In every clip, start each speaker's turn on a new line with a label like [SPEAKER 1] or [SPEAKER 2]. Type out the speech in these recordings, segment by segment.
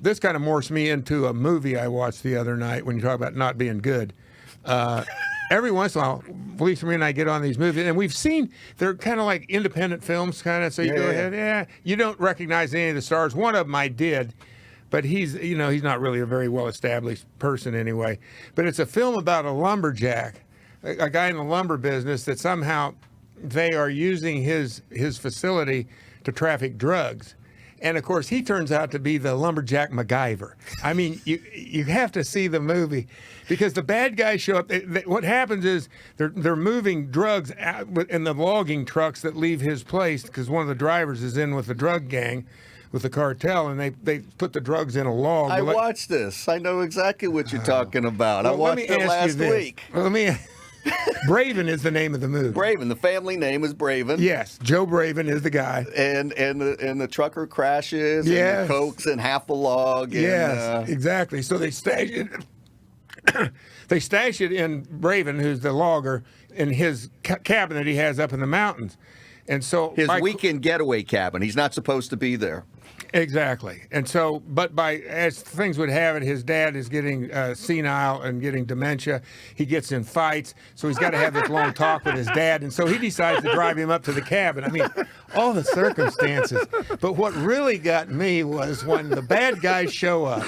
[SPEAKER 1] This kind of morphs me into a movie I watched the other night when you talk about not being good. Every once in a while, Felicia and I get on these movies, and we've seen they're kind of like independent films, kind of. So you go ahead, you don't recognize any of the stars. One of them I did, but he's not really a very well-established person anyway. But it's a film about a lumberjack, a guy in the lumber business that somehow they are using his facility to traffic drugs. And, of course, he turns out to be the lumberjack MacGyver. I mean, you have to see the movie because the bad guys show up. What happens is they're moving drugs out in the logging trucks that leave his place because one of the drivers is in with the drug gang, with the cartel, and they put the drugs in a log.
[SPEAKER 2] I watched this. I know exactly what you're talking about. I watched it last week.
[SPEAKER 1] Well, Braven is the name of the movie.
[SPEAKER 2] Braven. The family name is Braven.
[SPEAKER 1] Yes, Joe Braven is the guy.
[SPEAKER 2] And the trucker crashes. Yes. And the coke's in half a log.
[SPEAKER 1] Yes, exactly. So they stash it. They stash it in Braven, who's the logger, in his cabin that he has up in the mountains. And so
[SPEAKER 2] his weekend getaway cabin. He's not supposed to be there.
[SPEAKER 1] Exactly. And so, but as things would have it, his dad is getting senile and getting dementia. He gets in fights, so he's got to have this long talk with his dad. And so he decides to drive him up to the cabin. I mean, all the circumstances. But what really got me was when the bad guys show up,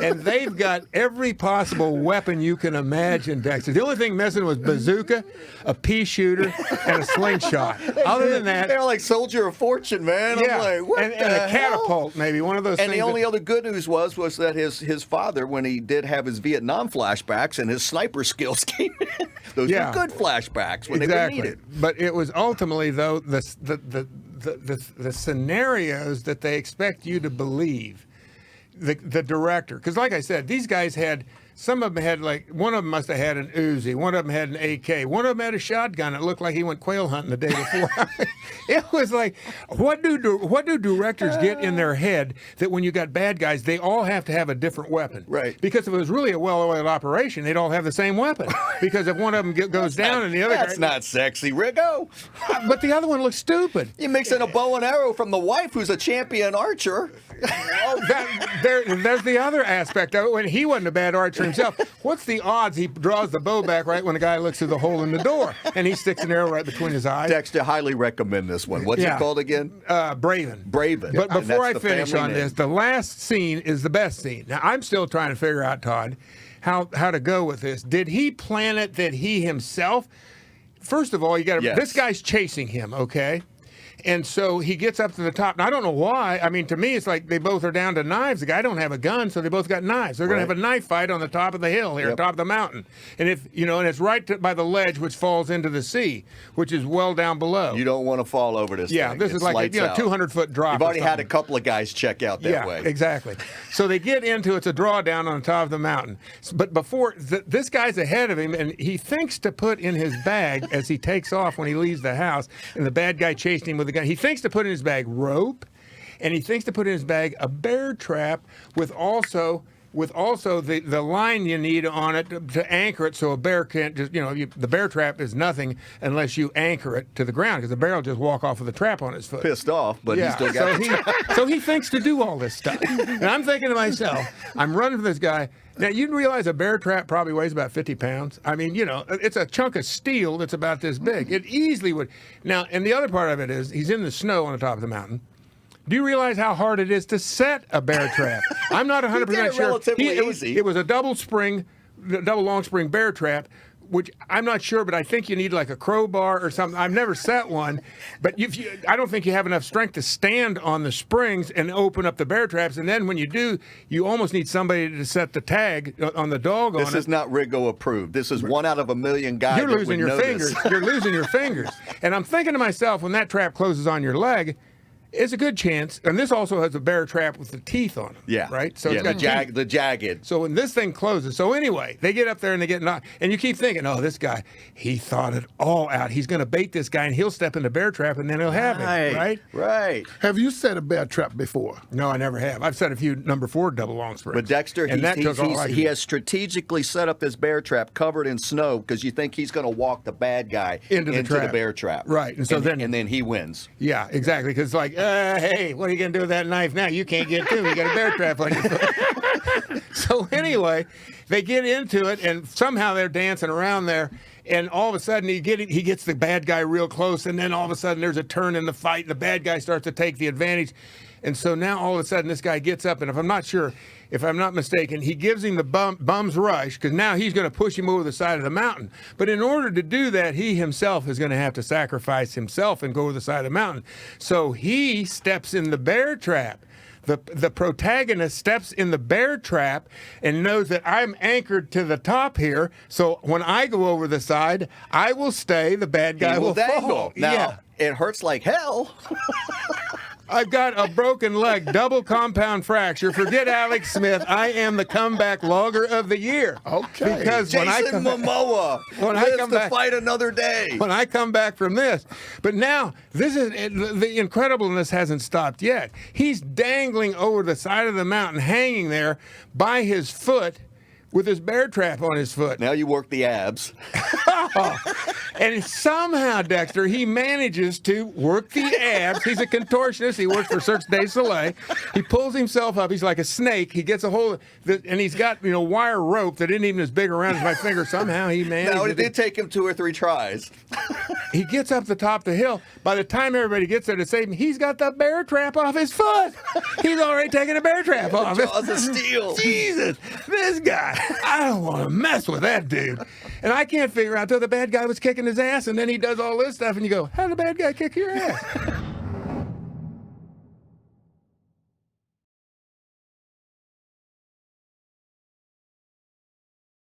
[SPEAKER 1] and they've got every possible weapon you can imagine, Dexter. The only thing missing was bazooka, a pea shooter, and a slingshot. Other than that,
[SPEAKER 2] they're like Soldier of Fortune, man.
[SPEAKER 1] Yeah,
[SPEAKER 2] I'm like, what
[SPEAKER 1] and
[SPEAKER 2] the
[SPEAKER 1] a catapult, maybe one of those.
[SPEAKER 2] And
[SPEAKER 1] things.
[SPEAKER 2] the only other good news was that his father, when he did have his Vietnam flashbacks, and his sniper skills came in. Those were good flashbacks when they were needed.
[SPEAKER 1] But it was ultimately though the scenarios that they expect you to believe. The director, because like I said, these guys had. Some of them had one of them must have had an Uzi, one of them had an AK, one of them had a shotgun. It looked like he went quail hunting the day before. It was like, what do directors get in their head that when you got bad guys, they all have to have a different weapon?
[SPEAKER 2] Right.
[SPEAKER 1] Because if it was really a well-oiled operation, they'd all have the same weapon. Because if one of them goes down and the other
[SPEAKER 2] that's not sexy, Riggo.
[SPEAKER 1] But the other one looks stupid.
[SPEAKER 2] You mix in a bow and arrow from the wife, who's a champion archer.
[SPEAKER 1] There's the other aspect of it. When he wasn't a bad archer himself, what's the odds he draws the bow back right when the guy looks through the hole in the door and he sticks an arrow right between his eyes?
[SPEAKER 2] Dexter, highly recommend this one. What's it called again?
[SPEAKER 1] Braven.
[SPEAKER 2] Braven.
[SPEAKER 1] But before I finish on this, the last scene is the best scene. Now, I'm still trying to figure out, Todd, how to go with this. Did he plan it that he himself? First of all, you got to. Yes. This guy's chasing him, okay? And so he gets up to the top. Now, I don't know why. I mean, to me, it's like they both are down to knives. The guy don't have a gun, so they both got knives. They're going to have a knife fight on the top of the hill here, top of the mountain. And and it's right by the ledge, which falls into the sea, which is well down below.
[SPEAKER 2] You don't want to fall over this thing.
[SPEAKER 1] Yeah, this is like a 200-foot drop.
[SPEAKER 2] You've already had a couple of guys check out that way.
[SPEAKER 1] Yeah, exactly. So they get into it's a drawdown on the top of the mountain. But before this guy's ahead of him, and he thinks to put in his bag as he takes off when he leaves the house, and the bad guy chased him with a gun. He thinks to put in his bag rope, and he thinks to put in his bag a bear trap with also the line you need on it to anchor it so a bear can't just, the bear trap is nothing unless you anchor it to the ground because the bear will just walk off with a trap on his foot.
[SPEAKER 2] Pissed off, but he still got it.
[SPEAKER 1] So he thinks to do all this stuff. And I'm thinking to myself, I'm running for this guy. Now, you realize a bear trap probably weighs about 50 pounds. I mean, it's a chunk of steel that's about this big. It easily would. Now, and the other part of it is he's in the snow on the top of the mountain. Do you realize how hard it is to set a bear trap? I'm not 100% sure. It was a double long spring bear trap, which I'm not sure, but I think you need like a crowbar or something. I've never set one, but I don't think you have enough strength to stand on the springs and open up the bear traps. And then when you do, you almost need somebody to set the tag on the dog on it.
[SPEAKER 2] This is not Riggo approved. This is one out of a million guys.
[SPEAKER 1] You're losing your fingers. You're losing your fingers. And I'm thinking to myself, when that trap closes on your leg, it's a good chance, and this also has a bear trap with the teeth on it.
[SPEAKER 2] Yeah.
[SPEAKER 1] Right? So
[SPEAKER 2] it's got the jagged.
[SPEAKER 1] So when this thing closes, so anyway, they get up there and they get knocked, and you keep thinking, oh, this guy, he thought it all out. He's going to bait this guy, and he'll step in the bear trap, and then he'll have it. Right?
[SPEAKER 2] Right.
[SPEAKER 3] Have you set a bear trap before?
[SPEAKER 1] No, I never have. I've set a few number 4 double long springs.
[SPEAKER 2] But Dexter, he has strategically set up this bear trap covered in snow because you think he's going to walk the bad guy into the bear trap.
[SPEAKER 1] Right.
[SPEAKER 2] And then he wins.
[SPEAKER 1] Yeah, exactly. Because hey, what are you going to do with that knife now? You can't get to it. You got a bear trap on your foot. So anyway, they get into it, and somehow they're dancing around there. And all of a sudden, he gets the bad guy real close, and then all of a sudden, there's a turn in the fight, and the bad guy starts to take the advantage. And so now, all of a sudden, this guy gets up, and if I'm not mistaken, he gives him the bum's rush, because now he's going to push him over the side of the mountain. But in order to do that, he himself is going to have to sacrifice himself and go over the side of the mountain. So he steps in the bear trap. The protagonist steps in the bear trap and knows that I'm anchored to the top here. So when I go over the side, I will stay. The bad guy will fall.
[SPEAKER 2] Now, it hurts like hell.
[SPEAKER 1] I've got a broken leg, double compound fracture. Forget Alex Smith. I am the comeback logger of the year.
[SPEAKER 3] Okay.
[SPEAKER 1] Because
[SPEAKER 2] Jason Momoa lives to fight another day.
[SPEAKER 1] When I come back from this. But now, the incredibleness hasn't stopped yet. He's dangling over the side of the mountain, hanging there by his foot with his bear trap on his foot.
[SPEAKER 2] Now you work the abs.
[SPEAKER 1] And somehow, Dexter, he manages to work the abs. He's a contortionist. He works for Cirque du Soleil. He pulls himself up. He's like a snake. He gets a hold of it, and he's got wire rope that isn't even as big around as my finger. Somehow he managed.
[SPEAKER 2] Now, it did take him 2 or 3 tries.
[SPEAKER 1] He gets up the top of the hill. By the time everybody gets there to save him, he's got the bear trap off his foot. He's already taken a bear trap off.
[SPEAKER 2] Jaws of steel.
[SPEAKER 1] Jesus, this guy. I don't want to mess with that dude. And I can't figure out until the bad guy was kicking his ass, and then he does all this stuff, and you go, how did the bad guy kick your ass?